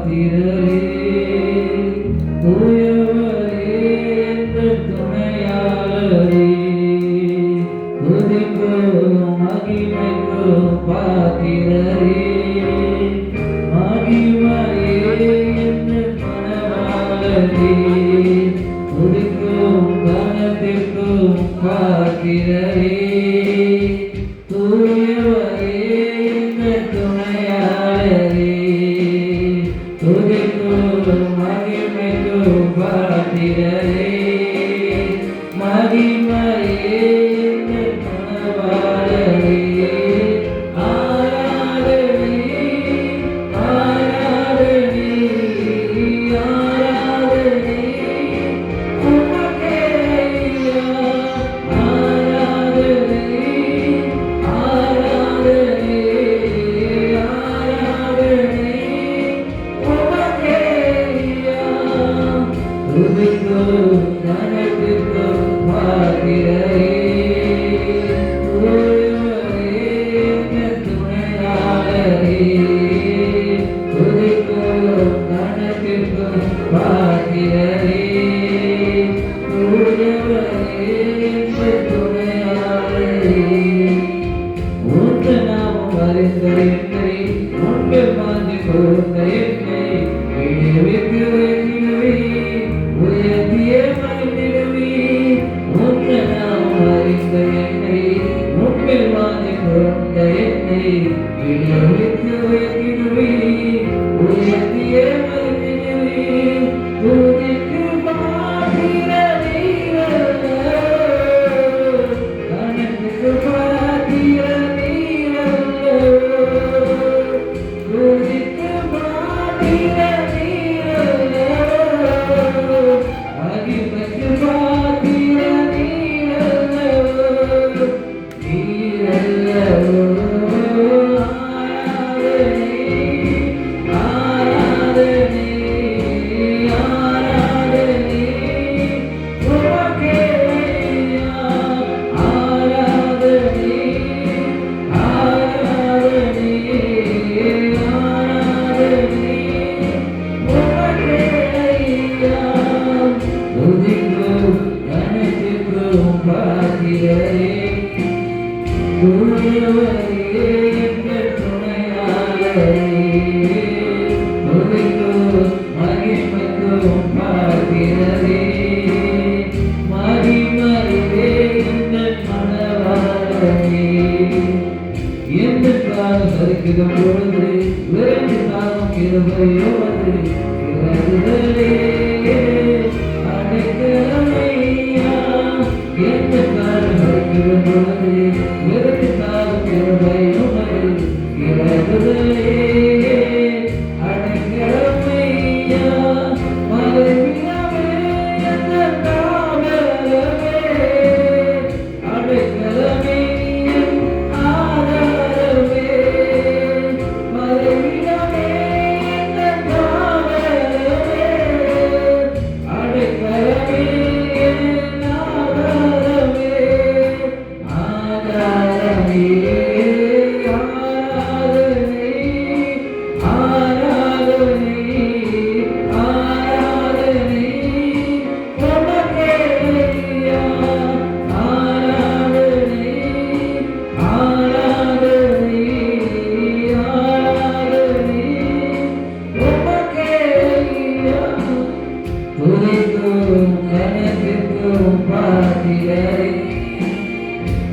பாத்திரரே தூயவரே எங்கள் துணையாளரே துதிக்கும் மகிமைக்கும் பாத்திரரே மகிமையே எங்கள் மனவாளரே துதிக்கும் கனத்திற்கும் பாத்திரரே தூயவரே எங்கள் துணையாளரே துதிக்கும் மகிமைக்கும் பாத்திரரே மகிமையே எங்கள் மனவாளரே ஆராதனை ஆராதனை ஆராதனை உமக்கே ஐயா ஆராதனை ஆராதனை ஆராதனை உமக்கே ஐயா துதிக்கும் கனத்திற்கும் பாத்திரரே தூயவரே எங்கள் துணையாளரே துதிக்கும் கனத்திற்கும் பாத்திரரே தூயவரே எங்கள் துணையாளரே உங்க நாமம் அறிந்த என்னை உங்கள் மாற்றி கொடுத்த என்னை விடுவித்து வைக்கிறவே உயர்த்திய மனிதனவே உங்க நாமம் அறிந்த என்னை உங்கள் மாற்றி கொடுத்த என்னை விடுவித்து வைக்கிறவே உயர்த்திய மனிதனவே துதிக்கு பாத்திரரே கனத்துக்கு பாத்திரரே துதிக்கு பாத்திரரே மகிமைக்கு பாத்திரரே நீரல்லவோ ஆராதனை ஆராதனை உமக்கே ஐயா ஆராதனை ஆராதனை ஆராதனை உமக்கே ஐயா துதிக்கும் கனத்திற்கும் பாத்திரரே தூயவரே எங்கள் துணையாளரே துதிக்கும் மகிமைக்கும் பாத்திரரே மகிமையே எங்கள் மனவாளரே எந்தற்காக சரிக்கும் பொழுது விரைந்து காலம் கிருபையோடு இறங்குதலே அடைக்கலமையா எந்தற்காக சரிக்கும் பொழுது விரைந்து காலம் கிருபையோடு இறங்குதலே அடைக்கலமையா மறைவிடமே எங்கள் காவலரே அடைக்கலமே ஆதரவே மறைவிடமே எங்கள் காவலரே அடைக்கலமே ஆதரவே ஆதரவே ஆராதனை ஆராதனை உமக்கே ஐயா ஆராதனை ஆராதனை ஆராதனை உமக்கே ஐயா துதிக்கும் கனத்திற்கும் பாத்திரரே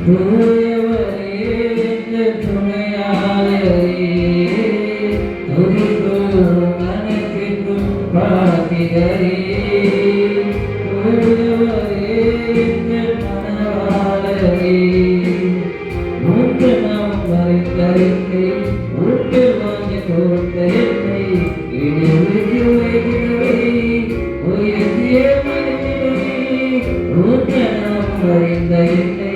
தூயவரே எங்கள் துணையாளரே துதிக்கும் கனத்திற்கும் பாத்திரரே தூயவரே எங்கள் மனவாளரே உங்க நாமம் அறிந்த என்னை உங்கள் வாங்கி கொடுத்த என்னை இடிவிட்டு வைக்கிறவே உயர்த்திய மனிதனே உங்க நாமம் அறிந்த என்னை